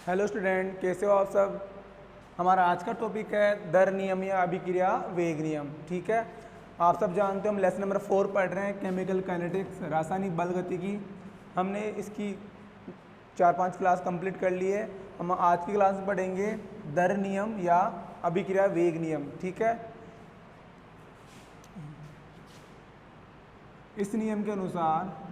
Hello student, कैसे हो आप सब। हमारा आज का टॉपिक है दर नियम या अभिक्रिया वेग नियम। ठीक है, आप सब जानते हो हम लेसन नंबर 4 पढ़ रहे हैं, केमिकल काइनेटिक्स, रासायनिक बल गतिकी। हमने इसकी 4-5 क्लास कंप्लीट कर ली है। हम आज की क्लास में पढ़ेंगे दर नियम या अभिक्रिया वेग नियम। ठीक है, इस नियम के अनुसार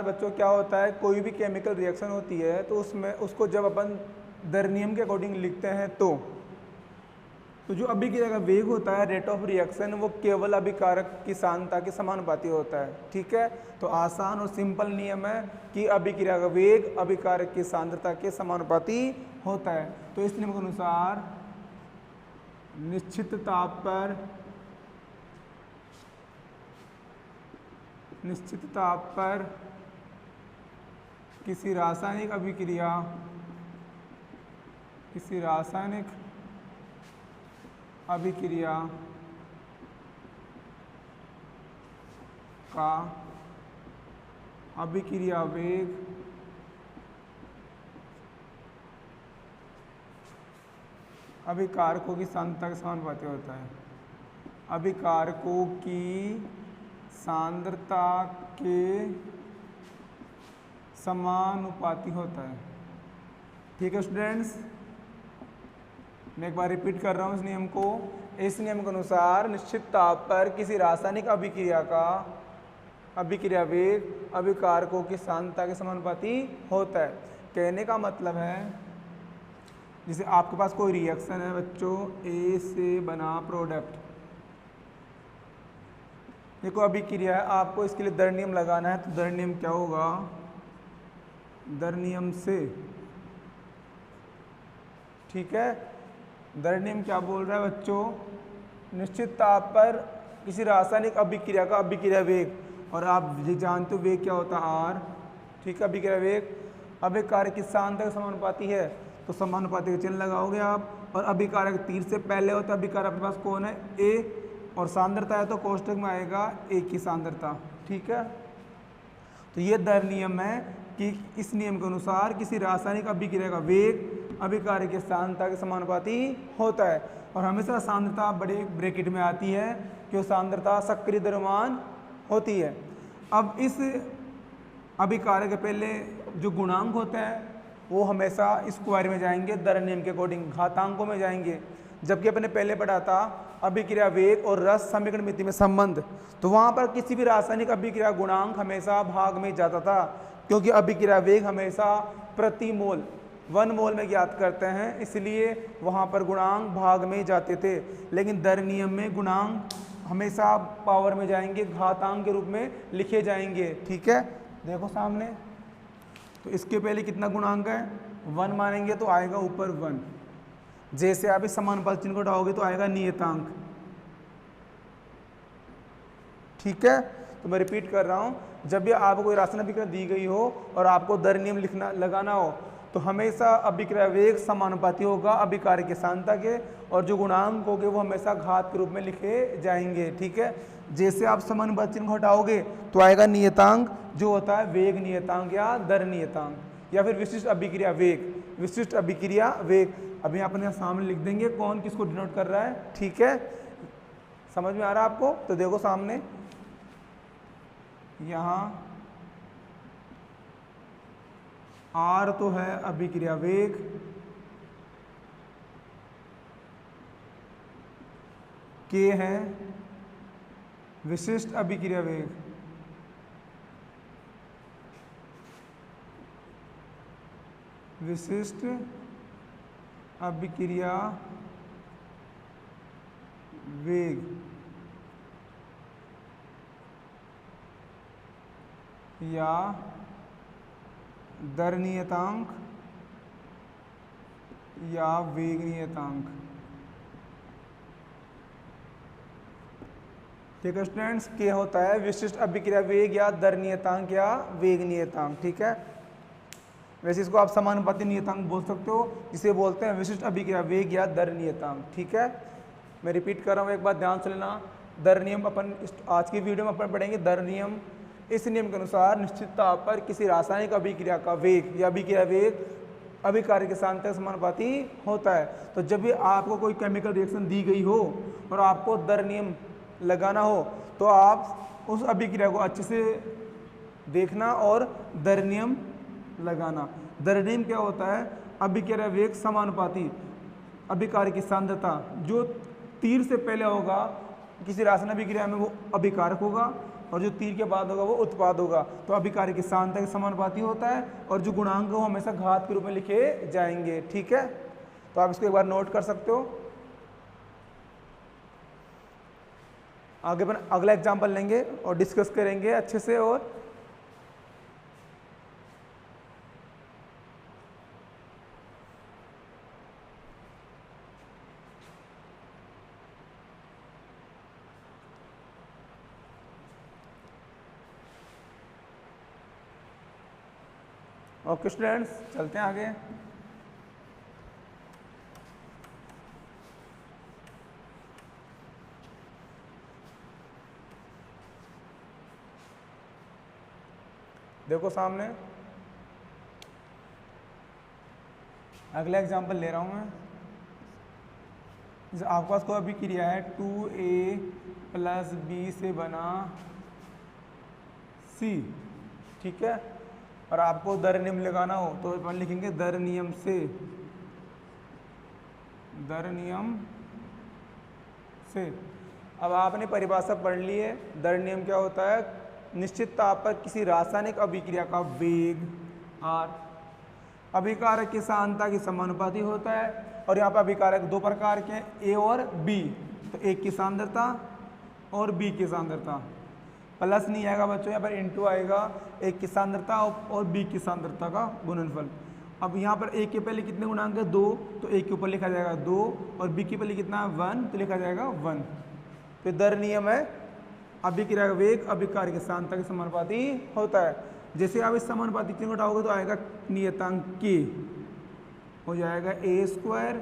बच्चों क्या होता है, कोई भी केमिकल रिएक्शन होती है तो उसमें उसको जब अपन दर नियम के अकॉर्डिंग लिखते हैं तो जो अभिक्रिया का वेग होता है, रेट ऑफ रिएक्शन, वो केवल अभिकारक की सांद्रता के समानुपाती होता है। ठीक है, तो आसान और सिंपल नियम है कि अभिक्रिया का वेग अभिकारक की सांद्रता के समानुपाती होता है। तो इस नियम के अनुसार निश्चित ताप पर किसी रासायनिक अभिक्रिया का अभिक्रिया वेग अभिकारकों की सांद्रता के समानुपाती होता है। अभिकारकों की सांद्रता के समानुपाती होता है। ठीक है स्टूडेंट्स, मैं एक बार रिपीट कर रहा हूँ इस नियम को। इस नियम के अनुसार निश्चित ताप पर किसी रासायनिक अभिक्रिया का अभिक्रिया वेग अभिकारकों की सांद्रता के समानुपाती होता है। कहने का मतलब है, जैसे आपके पास कोई रिएक्शन है बच्चों, ए से बना प्रोडक्ट, देखो अभिक्रिया है, आपको इसके लिए दर नियम लगाना है। तो दर नियम क्या होगा, दर नियम से, ठीक है, दर नियम क्या बोल रहा है बच्चों, निश्चित ताप पर किसी रासायनिक अभिक्रिया का अभिक्रिया वेग, और आप ये जानते हो वेग क्या होता है, आर। ठीक है, अभिक्रिया वेग अभिकारक की सांद्रता के समानुपाती है, तो समानुपाती का चिन्ह लगाओगे आप, और अभिकारक तीर से पहले होता है। अभिकारक आपके पास कौन है, ए, और सांद्रता है तो कोष्ठक में आएगा ए की सांद्रता। ठीक है, तो ये दर नियम है कि इस नियम के अनुसार किसी रासायनिक अभिक्रिया का वेग अभिकारक की सांद्रता के समानुपाती होता है। और हमेशा सांद्रता बड़े ब्रैकेट में आती है कि वो सांद्रता सक्रिय द्रव्यमान होती है। अब इस अभिकारक के पहले जो गुणांक होते हैं वो हमेशा स्क्वायर में जाएंगे, दर नियम के अकॉर्डिंग घातांकों में जाएंगे। जबकि अपने पहले पढ़ा था अभिक्रिया वेग और रस समीकरण मिति में संबंध, तो वहाँ पर किसी भी रासायनिक अभिक्रिया गुणांक हमेशा भाग में जाता था, क्योंकि अभिक्रिया वेग हमेशा प्रति मोल 1 मोल में ज्ञात करते हैं, इसलिए वहाँ पर गुणांक भाग में जाते थे। लेकिन दर नियम में गुणांक हमेशा पावर में जाएंगे, घातांक के रूप में लिखे जाएंगे। ठीक है, देखो सामने, तो इसके पहले कितना गुणांक है, 1 मानेंगे तो आएगा ऊपर 1। जैसे आप इस समानुपाती चिन्ह को हटाओगे तो आएगा नियतांक। ठीक है, तो मैं रिपीट कर रहा हूँ, जब भी आपको कोई रासायनिक अभिक्रिया दी गई हो और आपको दर नियम लगाना हो तो हमेशा अभिक्रिया वेग समानुपाती होगा अभिकारक की सांद्रता के, और जो गुणांक होंगे वो हमेशा घात के रूप में लिखे जाएंगे। ठीक है, जैसे आप समानुपाती चिन्ह को हटाओगे तो आएगा नियतांक, जो होता है वेग नियतांक या दर नियतांक, या फिर विशिष्ट अभिक्रिया वेग, विशिष्ट अभिक्रिया वेग। अभी अपने सामने लिख देंगे कौन किसको डिनोट कर रहा है। ठीक है, समझ में आ रहा है आपको, तो देखो सामने यहाँ आर तो है अभिक्रिया वेग, के है विशिष्ट अभिक्रिया वेग, विशिष्ट अभिक्रिया वेग, या दर नियतांक या वेग नियतांक। ठीक है स्टूडेंट्स, क्या होता है विशिष्ट अभिक्रिया वेग या दर नियतांक या वेग नियतांक। ठीक है, वैसे इसको आप समानुपाती नियतांक बोल सकते हो, जिसे बोलते हैं विशिष्ट अभिक्रिया वेग या दर नियतांक। ठीक है, मैं रिपीट कर रहा हूँ, एक बार ध्यान से लेना। दर नियम अपन आज की वीडियो में अपन पढ़ेंगे दर नियम। इस नियम के अनुसार निश्चित ताप पर किसी रासायनिक अभिक्रिया का वेग या अभिक्रिया वेग अभिकार्य के सांतक के समानुपाती होता है। तो जब भी आपको कोई केमिकल रिएक्शन दी गई हो और आपको दर नियम लगाना हो तो आप उस अभिक्रिया को अच्छे से देखना और दर नियम लगाना। दर नियम क्या होता है? अभिक्रिया वेग समानुपाती अभिकार्य की सांद्रता, जो तीर से पहले होगा किसी रासायनिक अभिक्रिया में वो अभिकारक होगा और जो तीर के बाद होगा वो उत्पाद होगा। तो अभिकार्य की सांद्रता के समानुपाती होता है और जो गुणांक वो हमेशा घात के रूप में लिखे जाएंगे। ठीक है, तो आप इसको एक बार नोट कर सकते हो। आगे अपन अगला एग्जांपल लेंगे और डिस्कस करेंगे अच्छे से। और ओके स्टूडेंट्स, चलते हैं आगे। देखो सामने अगला एग्जांपल ले रहा हूं मैं। जैसे आपके पास कोई अभिक्रिया है 2A + B से बना C, ठीक है, और आपको दर नियम लगाना हो तो अपन लिखेंगे दर नियम से। दर नियम से अब आपने परिभाषा पढ़ ली है। दर नियम क्या होता है? निश्चित ताप पर किसी रासायनिक अभिक्रिया का वेग R अभिकारक की सांद्रता के समानुपाती होता है। और यहाँ पर अभिकारक दो प्रकार के हैं, A और B। तो एक की सांद्रता और B की सांद्रता, प्लस नहीं आएगा बच्चों, यहाँ पर इंटू आएगा। एक की सांद्रता और B की सांद्रता का गुणनफल। अब यहाँ पर एक के पहले कितने गुणांक है? 2, तो एक के ऊपर लिखा जाएगा 2 और B के पहले कितना है? 1, तो लिखा जाएगा 1। तो दर नियम है अभिक्रिया का वेग अभिकारक की सांद्रता के समानुपाती होता है। जैसे आप इस समानुपाती चिन्ह उठाओगे तो आएगा नियतांक K, हो जाएगा A²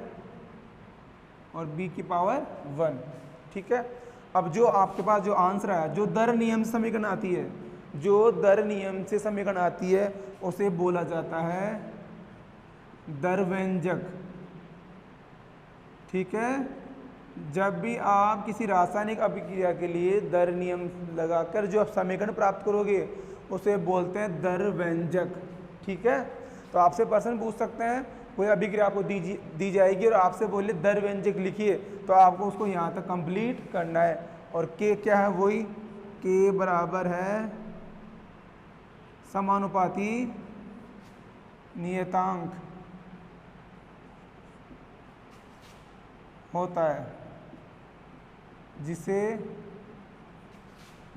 और B की पावर 1। ठीक है, अब जो आपके पास जो आंसर है, जो दर नियम से समीकरण आती है, जो दर नियम से समीकरण आती है उसे बोला जाता है दर व्यंजक। ठीक है, जब भी आप किसी रासायनिक अभिक्रिया के लिए दर नियम लगाकर जो आप समीकरण प्राप्त करोगे उसे बोलते हैं दर व्यंजक। ठीक है, तो आपसे प्रश्न पूछ सकते हैं, कोई अभिक्रिया आपको दी जाएगी और आपसे बोले दर व्यंजक लिखिए, तो आपको उसको यहाँ तक कंप्लीट करना है। और K क्या है? वही K बराबर है समानुपाती नियतांक होता है, जिसे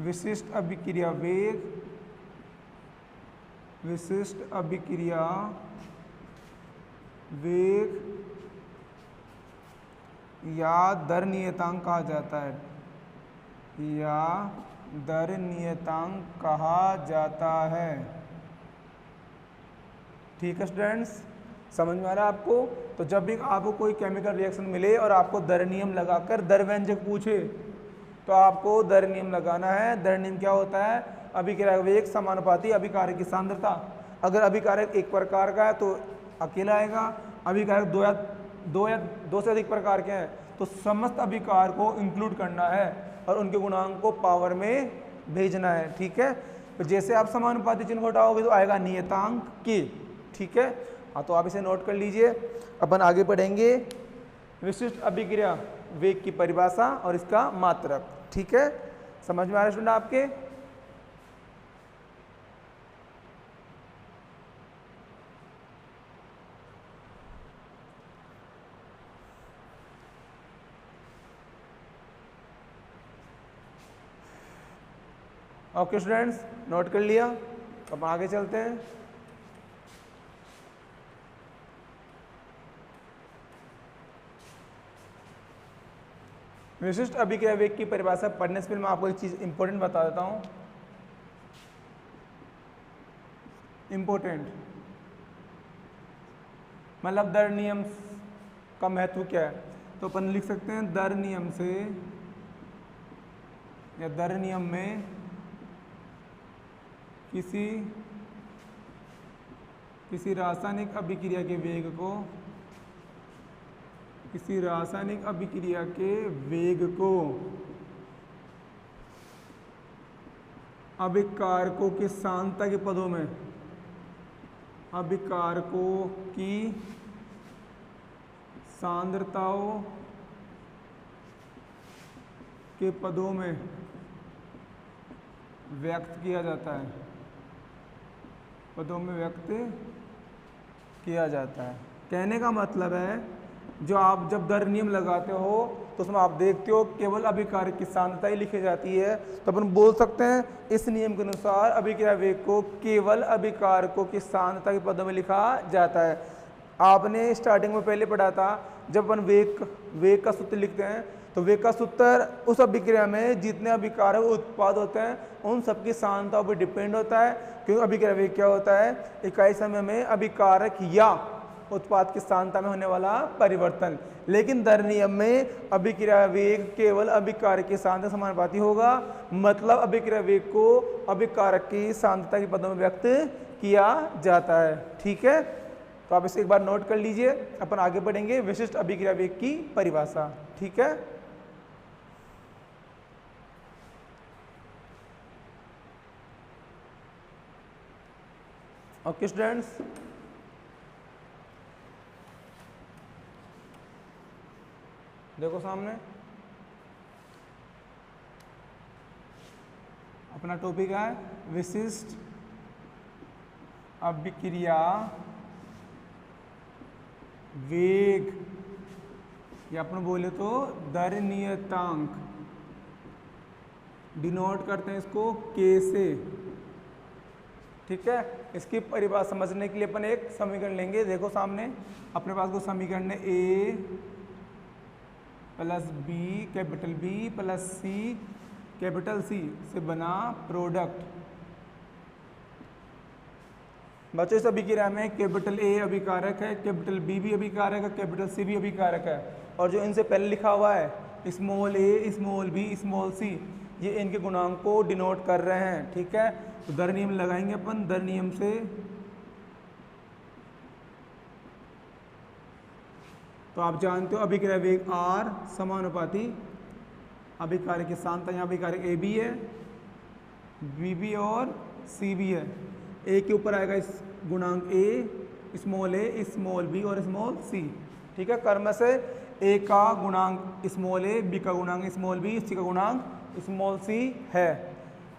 विशिष्ट अभिक्रिया वेग, विशिष्ट अभिक्रिया वेग या दर नियतांक कहा जाता है, या दर नियतांक कहा जाता है। ठीक है स्टूडेंट्स, समझ में आ रहा है आपको? तो जब भी आपको कोई केमिकल रिएक्शन मिले और आपको दर नियम लगाकर दर व्यंजक पूछे तो आपको दर नियम लगाना है। दर नियम क्या होता है? अभिक्रिया वेग समानुपाती अभिकारक की सांद्रता। अगर अभिकारक एक प्रकार का है तो अकेला आएगा, अभिकारक दो से अधिक प्रकार के हैं तो समस्त अभिकार को इंक्लूड करना है और उनके गुणांक को पावर में भेजना है। ठीक है, तो जैसे आप समानुपाती चिन्ह हटाओगे तो आएगा नियतांक K। ठीक है, हाँ, तो आप इसे नोट कर लीजिए। अपन आगे पढ़ेंगे विशिष्ट अभिक्रिया वेग की परिभाषा और इसका मात्रक। ठीक है, समझ में आ रहा है स्टूडेंट आपके? ओके स्टूडेंट्स, नोट कर लिया? अब आगे चलते हैं। विशिष्ट अभिक्रिया वेग की परिभाषा पढ़ने से पहले मैं आपको एक चीज इंपॉर्टेंट बता देता हूं। इंपॉर्टेंट मतलब दर नियम का महत्व क्या है? तो अपन लिख सकते हैं दर नियम से या दर नियम में किसी रासायनिक अभिक्रिया के वेग को अभिकारकों की सांद्रता के पदों में अभिकारकों की सांद्रताओं के पदों में व्यक्त किया जाता है, कहने का मतलब है जो आप जब दर नियम लगाते हो तो उसमें आप देखते हो केवल अभिकारक की सांद्रता ही लिखी जाती है, तो अपन बोल सकते हैं इस नियम के अनुसार अभिक्रिया वेग को केवल अभिकारकों की सांद्रता के पदों में लिखा जाता है। आपने स्टार्टिंग में पहले पढ़ा था जब अपन वेग का सूत्र लिखते हैं तो वेग का सूत्र उस अभिक्रिया में जितने अभिकारक उत्पाद होते हैं उन सबकी सांद्रताओं पर डिपेंड होता है, क्योंकि अभिक्रिया वेग क्या होता है, इकाई समय में अभिकारक या उत्पाद की सांद्रता में होने वाला परिवर्तन। लेकिन दर नियम में अभिक्रिया वेग केवल अभिकारक की सांद्रता समानुपाती होगा, मतलब अभिक्रिया वेग को अभिकारक की सांद्रता के पदों में व्यक्त किया जाता है। ठीक है, तो आप इसे एक बार नोट कर लीजिए, अपन आगे बढ़ेंगे विशिष्ट अभिक्रिया वेग की परिभाषा। ठीक है, ओके स्टूडेंट्स, देखो सामने अपना टॉपिक है विशिष्ट अभिक्रिया वेग, या अपन बोले तो दर नियतांक, डिनोट करते हैं इसको के से। ठीक है, इसकी परिभाषा समझने के लिए अपन एक समीकरण लेंगे। देखो सामने अपने पास को समीकरण है A plus B capital B plus C capital C से बना प्रोडक्ट। बच्चों इस अभिक्रिया में कैपिटल ए अभिकारक है, कैपिटल बी भी अभिकारक है, कैपिटल सी भी अभिकारक है, और जो इनसे पहले लिखा हुआ है स्मॉल ए स्मॉल बी स्मॉल सी, ये इनके गुणांक को डिनोट कर रहे हैं। ठीक है, तो दर नियम लगाएंगे अपन। दर नियम से तो आप जानते हो अभिक्रिया वेग आर समानुपाती अभिकारक की सांद्रता, यहाँ अभिकारक ए बी है, बी भी और सी भी है। ए के ऊपर आएगा इस गुणांक ए स्मॉल बी और स्मॉल सी। ठीक है, कर्म से ए का गुणांक स्मॉल ए, बी का गुणांक स्मॉल बी, सी का गुणांक स्मॉल सी है।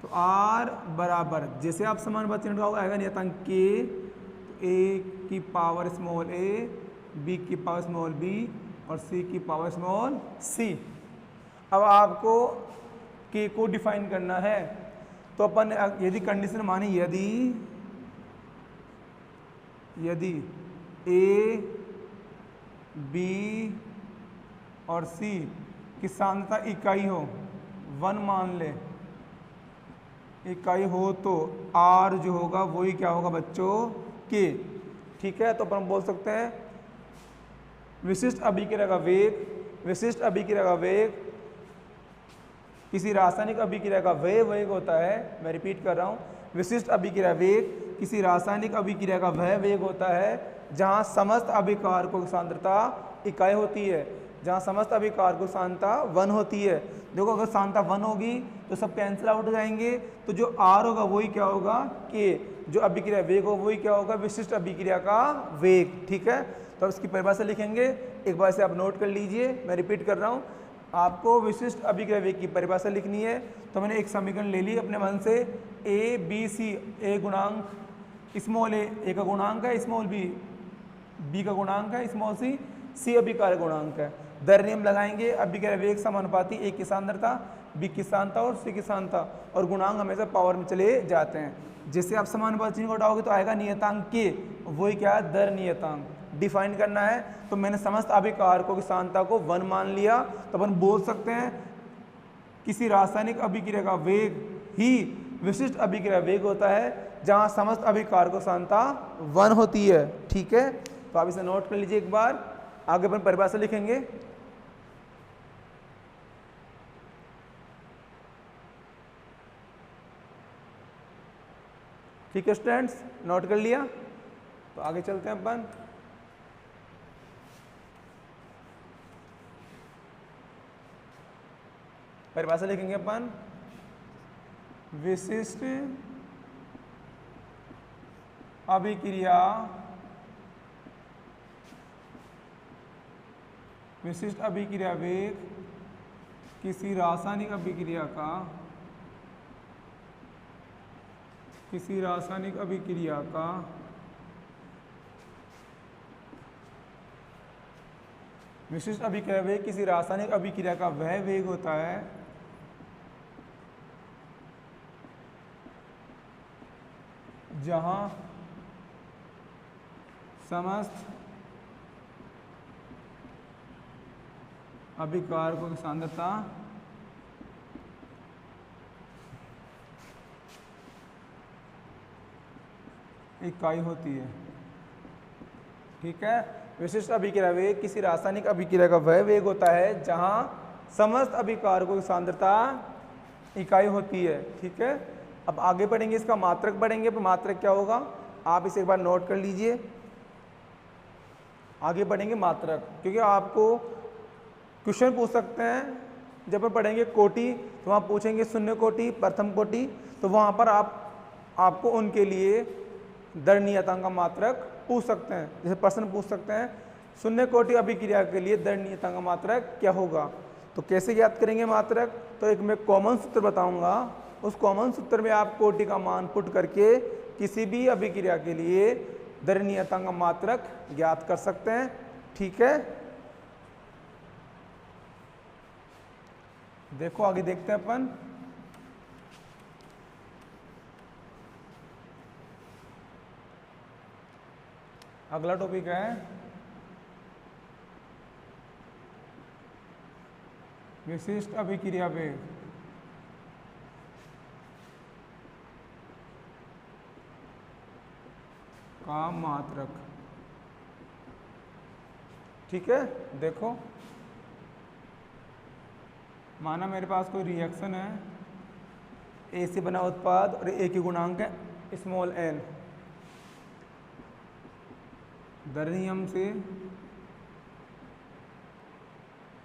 तो आर बराबर जैसे आप समानुपाती चिन्ह लगाओगे आएगा नियतांक के, तो ए की पावर स्मॉल ए, बी की पावर स्मॉल बी और सी की पावर स्मॉल सी। अब आपको के को डिफाइन करना है, तो अपन यदि कंडीशन माने यदि ए बी और सी की सांद्रता इकाई हो, 1 मान ले, इकाई हो तो आर जो होगा वही क्या होगा बच्चों के। ठीक है, तो अपन बोल सकते हैं विशिष्ट अभिक्रिया का वेग किसी रासायनिक अभिक्रिया का वेग होता है। मैं रिपीट कर रहा हूँ, विशिष्ट अभिक्रिया वेग किसी रासायनिक अभिक्रिया का वह वेग होता है जहाँ समस्त अभिकारकों की सांद्रता इकाई होती है, जहाँ समस्त अभिकारकों की सांद्रता 1 होती है। देखो अगर सांद्रता 1 होगी तो सब कैंसिल आउट हो जाएंगे, तो जो आर होगा वही क्या होगा के, जो अभिक्रिया वेग हो वही क्या होगा विशिष्ट अभिक्रिया का वेग। ठीक है, तो इसकी परिभाषा लिखेंगे, एक बार से आप नोट कर लीजिए। मैं रिपीट कर रहा हूँ, आपको विशिष्ट अभिक्रिया वेग की परिभाषा लिखनी है। तो मैंने एक समीकरण ले ली अपने मन से, ए बी सी, ए गुणांक स्मॉल ए का गुणांक है, स्मॉल बी का गुणांक है, स्मॉल सी अभिकारक गुणांक है। दर नियम लगाएंगे, अभिक्रिया वेग समानुपाती ए की सांद्रता, बी की सांद्रता और सी की सांद्रता, और गुणांक हमेशा पावर में चले जाते हैं। जैसे आप समानुपाती चिन्ह को हटाओगे तो आएगा नियतांक के, वही क्या है दर नियतांक। डिफाइन करना है तो मैंने समस्त अभिकारकों की सांद्रता को 1 मान लिया, तो अपन बोल सकते हैं किसी रासायनिक अभिक्रिया का वेग ही विशिष्ट अभिक्रिया वेग होता है जहां समस्त अभिकारकों की सांद्रता 1 होती है। ठीक है, तो आप इसे नोट कर लीजिए एक बार, आगे अपन परिभाषा लिखेंगे। ठीक है स्टूडेंट्स, नोट कर लिया? तो आगे चलते हैं अपन। परिभाषा लिखेंगे अपन, विशिष्ट अभिक्रिया, विशिष्ट अभिक्रिया वेग किसी रासायनिक अभिक्रिया का, किसी रासायनिक अभिक्रिया का विशिष्ट अभिक्रिया वेग किसी रासायनिक अभिक्रिया का वह वेग होता है जहां समस्त अभिकारकों की सांद्रता इकाई होती है। ठीक है, विशिष्ट अभिक्रिया वेग किसी रासायनिक अभिक्रिया का वह वेग होता है जहां समस्त अभिकारकों की सांद्रता इकाई होती है। ठीक है, अब आगे पढ़ेंगे, इसका मात्रक पढ़ेंगे। तो मात्रक क्या होगा आप इसे एक बार नोट कर लीजिए। आगे पढ़ेंगे मात्रक, क्योंकि आपको क्वेश्चन पूछ सकते हैं। जब हम पढ़ेंगे कोटि तो वहाँ पूछेंगे शून्य कोटि, प्रथम कोटि, तो वहाँ पर आपको उनके लिए दर नियतांक का मात्रक पूछ सकते हैं। जैसे प्रश्न पूछ सकते हैं शून्य कोटि अभिक्रिया के लिए दर नियतांक का मात्रक क्या होगा, तो कैसे याद करेंगे मात्रक? तो एक मैं कॉमन सूत्र बताऊंगा, उस कॉमन सूत्र में आप कोटि का मान पुट करके किसी भी अभिक्रिया के लिए दर नियतांक का मात्रक ज्ञात कर सकते हैं। ठीक है, देखो आगे देखते हैं अपन। अगला टॉपिक है विशिष्ट अभिक्रिया वेग का मात्रक। ठीक है, देखो माना मेरे पास कोई रिएक्शन है, ए से बना उत्पाद और ए की गुणांक है स्मॉल एन। दर नियम से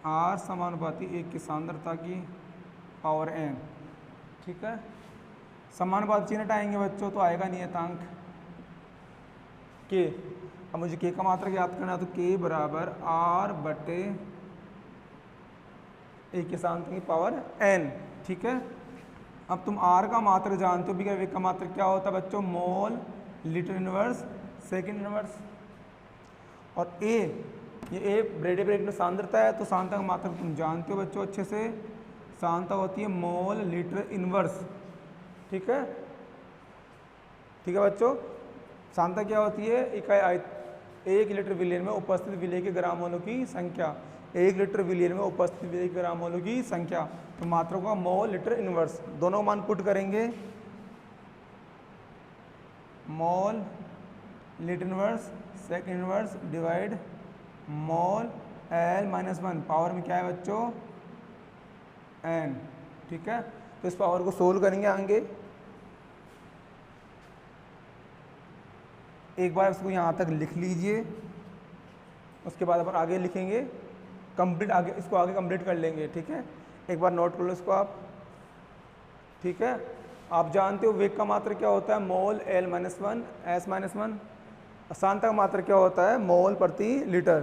आर समानुपाती एक की सांद्रता की पावर एन। ठीक है, समानुपाती चिन्ह हटाएंगे बच्चों तो आएगा नियतांक के। अब मुझे के का मात्रक याद करना है, तो के बराबर आर बटे एक की सांद्रता की पावर एन। ठीक है, अब तुम आर का मात्रक जानते हो, अभिक्रिया वेग का मात्रक क्या होता है बच्चों? मोल लीटर इनवर्स सेकंड इनवर्स। और ए, ये ए ब्रेड ब्रेड में सांद्रता है, तो सांद्रता का मात्रक तुम जानते हो बच्चों अच्छे से, सांद्रता होती है मोल लीटर इनवर्स। ठीक है, ठीक है बच्चों, सांद्रता क्या होती है? इकाई 1 लीटर विलेन में उपस्थित विलेय के ग्राम मोलों की संख्या, 1 लीटर विलेन में उपस्थित विलेय के ग्राम मोलों की संख्या। तो मात्रक का मोल लीटर इनवर्स, दोनों मान पुट करेंगे, mole litre inverse second inverse divide mole L minus 1, power में क्या है बच्चों? एन। ठीक है, तो इस पावर को सोल्व करेंगे आगे। एक बार इसको यहाँ तक लिख लीजिए, उसके बाद अपन आगे लिखेंगे कंप्लीट, आगे इसको आगे कंप्लीट कर लेंगे। ठीक है, एक बार नोट कर लो इसको आप। ठीक है, आप जानते हो वेग का मात्रक क्या होता है? मोल एल माइनस 1 एस माइनस 1। सांद्रता का मात्रक क्या होता है? मोल प्रति लीटर,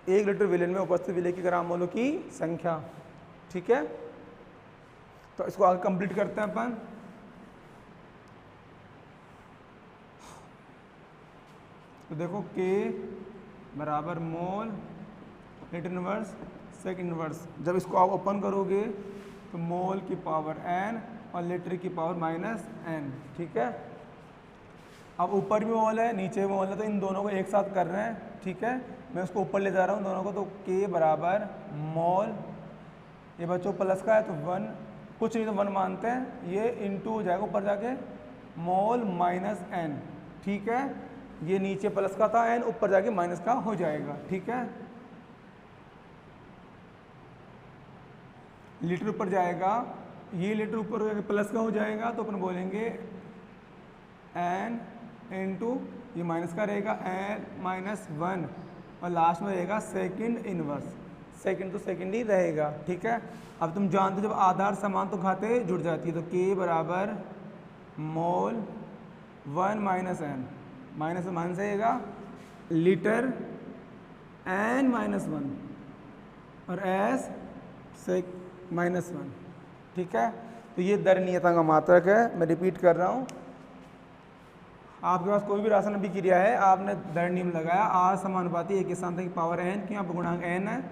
1 लीटर विलेन में उपस्थित विलेय के ग्राम मोलों की संख्या। ठीक है, तो इसको आगे कंप्लीट करते हैं अपन। तो देखो K बराबर मोल लीटर इनवर्स सेकंड इनवर्स। जब इसको आप ओपन करोगे तो मोल की पावर n और लीटर की पावर माइनस n। ठीक है, अब ऊपर भी मोल है नीचे भी मोल है, तो इन दोनों को एक साथ कर रहे हैं। ठीक है, मैं उसको ऊपर ले जा रहा हूँ दोनों को, तो K बराबर मोल, ये बच्चों प्लस का है तो 1, कुछ नहीं तो 1 मानते हैं, ये इंटू हो जाएगा ऊपर जाके मोल माइनस n। ठीक है, ये नीचे प्लस का था n, ऊपर जाके माइनस का हो जाएगा। ठीक है, लीटर ऊपर जाएगा, ये लीटर ऊपर प्लस का हो जाएगा, तो अपन बोलेंगे एन इंटू ये माइनस का रहेगा एन माइनस 1 और लास्ट में रहेगा सेकंड इनवर्स, सेकंड तो सेकंड ही रहेगा। ठीक है, अब तुम जानते हो जब आधार समान तो घाते जुड़ जाती है, तो के बराबर मोल 1 माइनस एन, माइनस में माइनस रहेगा लीटर एन माइनस 1 और एस से माइनस 1। ठीक है, तो ये दर नियतांक का मात्रक है। मैं रिपीट कर रहा हूँ, आपके पास कोई भी राशन अभिक्रिया है, आपने दर नियम लगाया आर समानुपाती एक स्थानांतक की पावर एन, क्यों आप गुणांक एन है,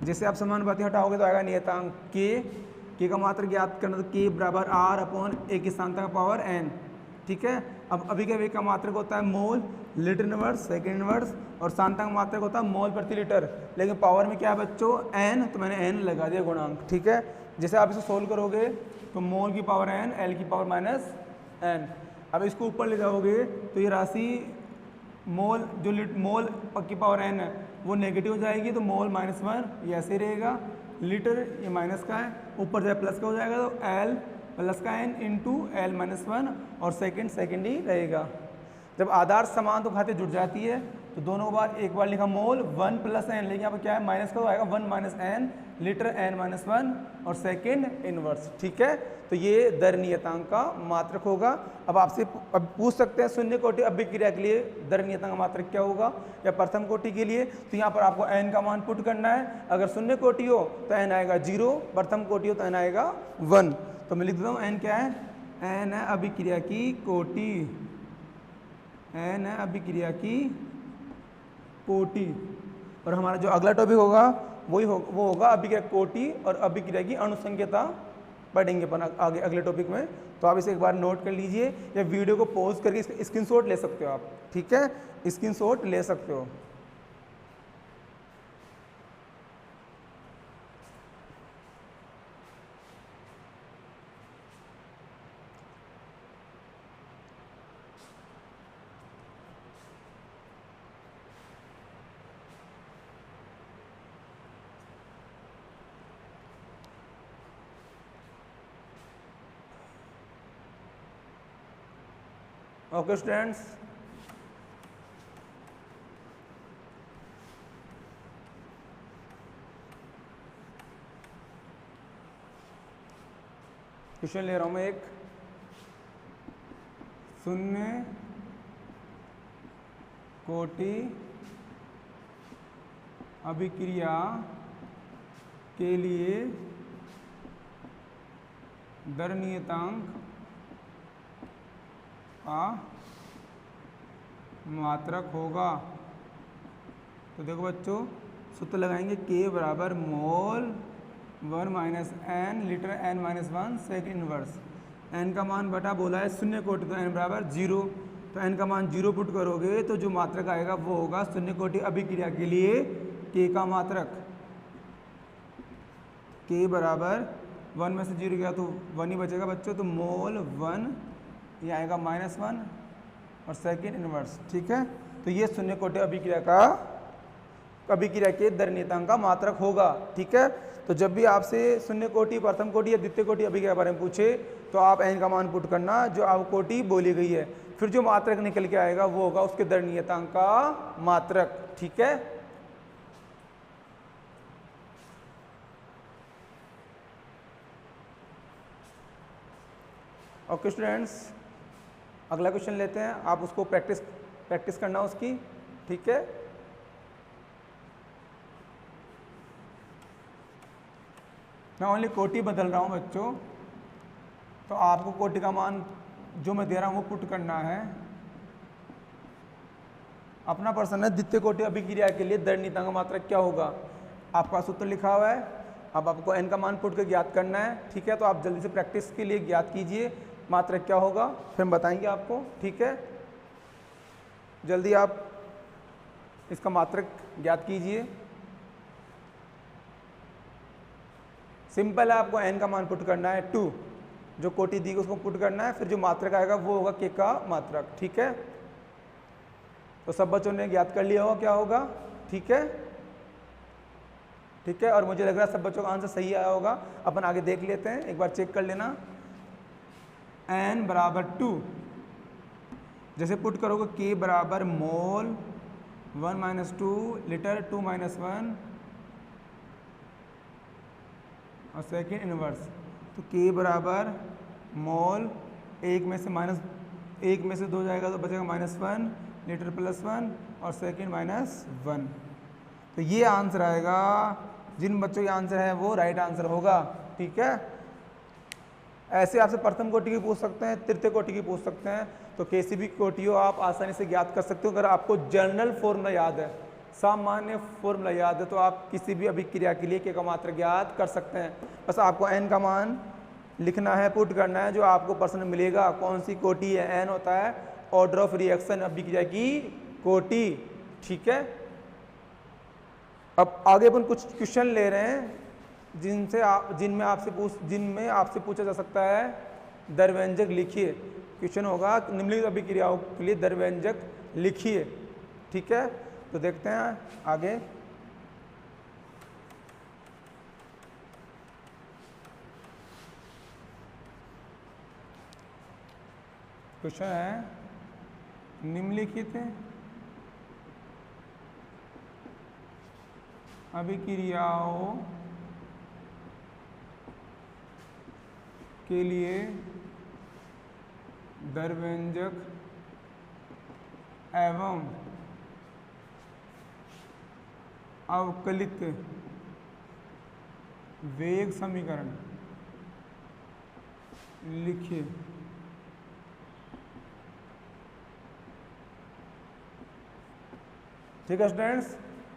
जैसे आप समानुपाती हटाओगे तो आएगा नियतांक के का मात्रक ज्ञात करना, तो के बराबर आर अपॉन एक स्थानांतक का पावर एन। ठीक है, अब अभिक्रिया का मात्रक होता है मोल, लीटर इनवर्स, सेकेंड इनवर्स, और सांतक मात्रक होता है मोल प्रति लीटर, लेकिन पावर में क्या है बच्चों एन, तो मैंने एन लगा दिया गुणांक। ठीक है, जैसे आप इसे सोल्व करोगे तो मोल की पावर एन, एल की पावर माइनस एन। अब इसको ऊपर ले जाओगे तो ये राशि मोल जो मोल की पावर एन है वो नेगेटिव हो जाएगी, तो मोल माइनस 1 ये ऐसे रहेगा, लीटर ये माइनस का है, ऊपर जाए प्लस का हो जाएगा, तो एल प्लस का एन इंटू एल माइनस 1 और सेकेंड ही रहेगा। जब आधार समान तो घाते जुड़ जाती है तो दोनों बार एक बार लिखा मोल 1 प्लस एन, लेकिन यहाँ पर क्या है माइनस का तो आएगा 1 minus N litre N minus 1 और सेकेंड इनवर्स। ठीक है, तो ये दर नियतांक का मात्रक होगा। अब आपसे अब पूछ सकते हैं शून्य कोटि अभिक्रिया के लिए दर नियतांक का मात्रक क्या होगा, या प्रथम कोटि के लिए, तो यहाँ पर आपको एन का मान पुट करना है। अगर शून्य कोटि हो तो एन आएगा 0, प्रथम कोटि हो तो एन आएगा 1। तो मैं लिख देता हूँ एन क्या है, एन है अभिक्रिया की कोटि, एन है अभिक्रिया की कोटि। और हमारा जो अगला टॉपिक होगा वो होगा अभिक्रिया कोटि और अभिक्रिया की अनुसंख्यता पढ़ेंगे अपन आगे अगले टॉपिक में। तो आप इसे एक बार नोट कर लीजिए, या वीडियो को पॉज करके इसका स्क्रीनशॉट ले सकते हो आप। ठीक है, स्क्रीनशॉट ले सकते हो। ओके स्टूडेंट्स, क्वेश्चन ले रहा हूं मैं एक, शून्य कोटि अभिक्रिया के लिए दर नियतांक का मात्रक होगा। तो देखो बच्चों, सूत्र लगाएंगे के बराबर mole 1 minus N litre N minus 1 second inverse. एन का मान बटा बोला है शून्य कोटि, तो एन बराबर 0, तो एन का मान 0 पुट करोगे तो जो मात्रक आएगा वो होगा शून्य कोटि अभिक्रिया के लिए के का मात्रक। के बराबर 1 में से 0 गया तो 1 ही बचेगा बच्चों, तो मोल 1 ये आएगा माइनस 1 और सेकेंड इनवर्स। ठीक है, तो ये शून्य कोटि अभिक्रिया के दर नियतांक का मात्रक होगा। ठीक है, तो जब भी आपसे शून्य कोटि, प्रथम कोटि या द्वितीय कोटि अभिक्रिया के बारे में पूछे तो आप एन का मान पुट करना जो आप कोटि बोली गई है, फिर जो मात्रक निकल के आएगा वो होगा उसके दर नियतांक का मात्रक। ठीक है, ओके स्टूडेंट्स, अगला क्वेश्चन लेते हैं, आप उसको प्रैक्टिस करना उसकी। ठीक है, मैं ओनली कोटि बदल रहा हूँ बच्चों, तो आपको कोटि का मान जो मैं दे रहा हूँ वो पुट करना है। अपना प्रश्न है द्वितीय कोटि अभिक्रिया के लिए दर नियतांक का मात्रक क्या होगा। आपका सूत्र लिखा हुआ है, अब आपको एन का मान पुट कर ज्ञात करना है। ठीक है, तो आप जल्दी से प्रैक्टिस के लिए ज्ञात कीजिए मात्रक क्या होगा, फिर हम बताएंगे आपको। ठीक है, जल्दी आप इसका मात्रक ज्ञात कीजिए। सिंपल है, आपको एन का मान पुट करना है 2, जो कोटि दी उसको पुट करना है, फिर जो मात्रक आएगा वो होगा के का मात्रक। ठीक है, तो सब बच्चों ने ज्ञात कर लिया होगा क्या होगा। ठीक है, ठीक है, और मुझे लग रहा है सब बच्चों का आंसर सही आया होगा। अपन आगे देख लेते हैं, एक बार चेक कर लेना। n बराबर 2, जैसे पुट करोगे के बराबर मोल 1 माइनस 2 लीटर 2 माइनस 1 और सेकेंड इनवर्स, तो के बराबर मोल एक में से 2 जाएगा तो बचेगा -1 लीटर +1 और सेकेंड -1। तो ये आंसर आएगा, जिन बच्चों का आंसर है वो राइट आंसर होगा। ठीक है, ऐसे आपसे प्रथम कोटि की पूछ सकते हैं, तृतीय कोटि की पूछ सकते हैं, तो किसी भी कोटि हो आप आसानी से ज्ञात कर सकते हो। अगर आपको जनरल फॉर्मूला याद है, सामान्य फॉर्मूला याद है, तो आप किसी भी अभिक्रिया के लिए के का मात्रा ज्ञात कर सकते हैं। बस आपको n का मान लिखना है, पुट करना है, जो आपको प्रश्न मिलेगा कौन सी कोटि है। n होता है ऑर्डर ऑफ रिएक्शन, अभिक्रिया की कोटि। ठीक है, अब आगे अपन कुछ क्वेश्चन ले रहे हैं जिनमें आपसे पूछा जा सकता है दरव्यंजक लिखिए। क्वेश्चन होगा निम्नलिखित अभिक्रियाओं के लिए दरव्यंजक लिखिए। ठीक है, तो देखते हैं आगे। क्वेश्चन है निम्नलिखित अभिक्रियाओं के लिए दरव्यंजक एवं अवकलित वेग समीकरण लिखिए। ठीक है स्टूडेंट्स,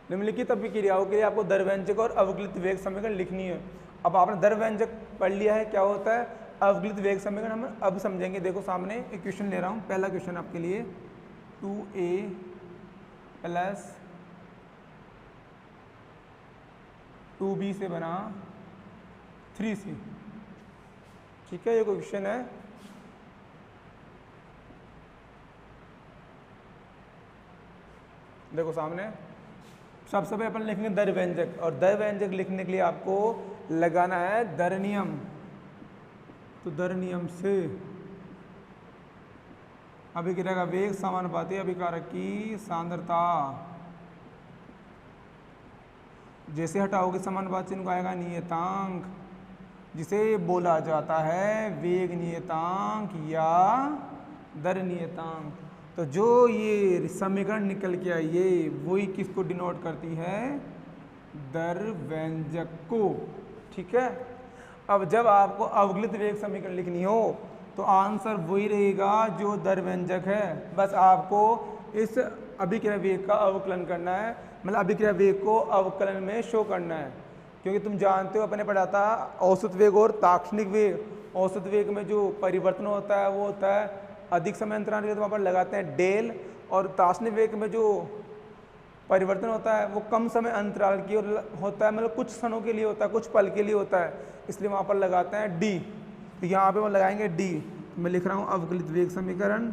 निम्नलिखित अभिक्रियाओं के लिए आपको दरव्यंजक और अवकलित वेग समीकरण लिखनी है। अब आपने दरव्यंजक पढ़ लिया है, क्या होता है अवकलित वेग समीकरण, हम अब समझेंगे। देखो सामने एक क्वेश्चन ले रहा हूँ, पहला क्वेश्चन आपके लिए 2a + 2b से बना 3c। ठीक है, ये कोई क्वेश्चन है। देखो सामने सबसे पहले अपन लिखेंगे दरव्यंजक, और दरव्यंजक लिखने के लिए आपको लगाना है दर नियम। तो दर नियम से अभिक्रिया का वेग समानुपाती अभिकारक की सांद्रता, जैसे हटाओगे समानुपाती चिन्ह को आएगा नियतांक, जिसे बोला जाता है वेग नियतांक या दर नियतांक। तो जो ये समीकरण निकल के आई है वही किसको डिनोट करती है, दरव्यंजक को। ठीक है, अब जब आपको अवकलित वेग समीकरण लिखनी हो तो आंसर वही रहेगा जो दरव्यंजक है। बस आपको इस अभिक्रिया वेग का अवकलन करना है, मतलब अभिक्रिया वेग को अवकलन में शो करना है। क्योंकि तुम जानते हो अपने पढ़ा था औसत वेग और ताक्षणिक वेग। औसत वेग में जो परिवर्तन होता है वो होता है अधिक समय अंतराल के, तो वहाँ पर लगाते हैं डेल, और ताक्षणिक वेग में जो परिवर्तन होता है वो कम समय अंतराल की होता है, मतलब कुछ क्षणों के लिए होता है, कुछ पल के लिए होता है, इसलिए वहाँ पर लगाते हैं डी। तो यहाँ पे हम लगाएंगे डी। तो मैं लिख रहा हूँ अवकलित वेग समीकरण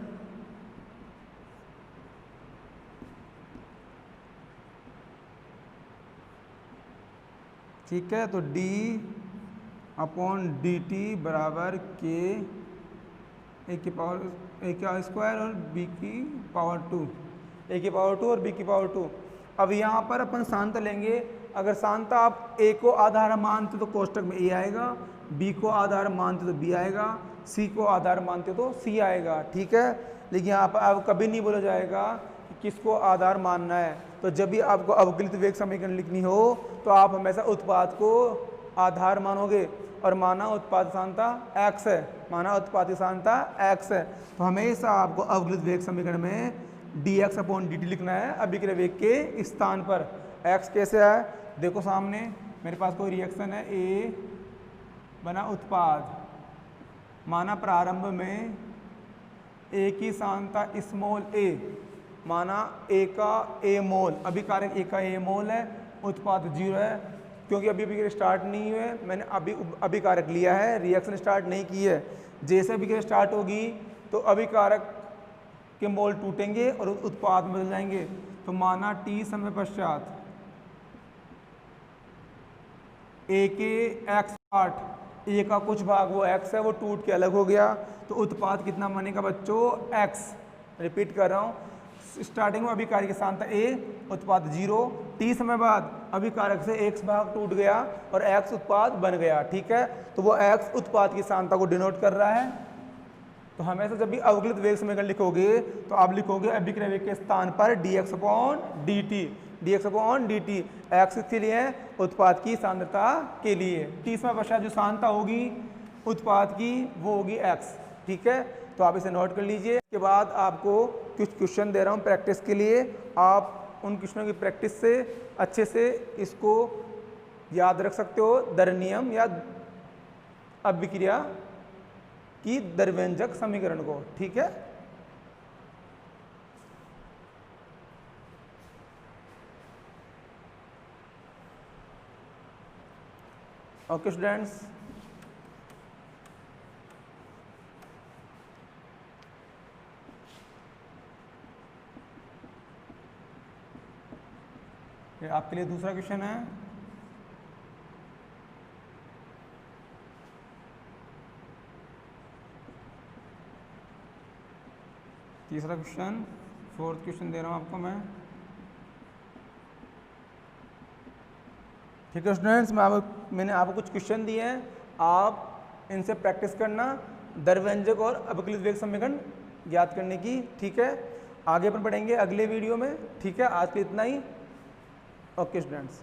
ठीक है, तो d/dt बराबर के a का स्क्वायर और b की पावर 2, a की पावर 2 और b की पावर 2। अब यहाँ पर अपन सांता लेंगे। अगर सांता आप a को आधार मानते तो कोष्टक में a आएगा, b को आधार मानते तो b आएगा, c को आधार मानते तो c आएगा। ठीक है, लेकिन यहाँ पर अब कभी नहीं बोला जाएगा कि किसको आधार मानना है। तो जब भी आपको अवकलित वेग समीकरण लिखनी हो तो आप हमेशा उत्पाद को आधार मानोगे, और माना उत्पाद सांता x है, माना उत्पाद सांता x है, तो हमेशा आपको अवकलित वेग समीकरण में dx/dt लिखना है अभिक्रिया वेग के स्थान पर। x कैसे है, देखो सामने मेरे पास कोई रिएक्शन है, a बना उत्पाद, माना प्रारंभ में a की सांता स्मॉल a, माना a का a मोल, अभिकारक a का a मोल है, उत्पाद 0 है। क्योंकि अभी अभिक्रिया स्टार्ट नहीं हुए, मैंने अभी अभिकारक लिया है, रिएक्शन स्टार्ट नहीं की है। जैसे अभिक्रिया स्टार्ट होगी तो अभिकारक के मोल टूटेंगे और उत्पाद में बदल जाएंगे। तो माना t समय पश्चात a के x पार्ट, a का कुछ भाग वो x है वो टूट के अलग हो गया, तो उत्पाद कितना बनेगा बच्चों x। रिपीट कर रहा हूँ, स्टार्टिंग में अभिकारक की सांद्रता A, उत्पाद 0, t समय बाद अभिकारक से x भाग टूट गया और x उत्पाद बन गया, ठीक है। तो वो x उत्पाद की सांद्रता को डिनोट कर रहा है। तो हमेशा जब भी अवकलित वेग समीकरण लिखोगे तो आप लिखोगे अभिक्रिया वेग के स्थान पर dx/dt, dx/dt, x किसके लिए है, उत्पाद की सांद्रता के लिए, t समय पश्चात जो सांद्रता होगी उत्पाद की वो होगी x, ठीक है। तो आप इसे नोट कर लीजिए। इसके बाद आपको कुछ क्वेश्चन दे रहा हूँ प्रैक्टिस के लिए, आप उन क्वेश्चनों की प्रैक्टिस से अच्छे से इसको याद रख सकते हो, दर नियम या अभिक्रिया की दरव्यंजक समीकरण को, ठीक है। ओके स्टूडेंट्स, ये आपके लिए दूसरा क्वेश्चन है। तीसरा क्वेश्चन, फोर्थ क्वेश्चन दे रहा हूँ आपको मैं, ठीक है स्टूडेंट्स। मैंने आपको कुछ क्वेश्चन दिए हैं, आप इनसे प्रैक्टिस करना, दरव्यंजक और अभिकलित वेग समीकरण याद करने की, ठीक है। आगे अपन पढ़ेंगे अगले वीडियो में, ठीक है। आज के इतना ही। Okay students.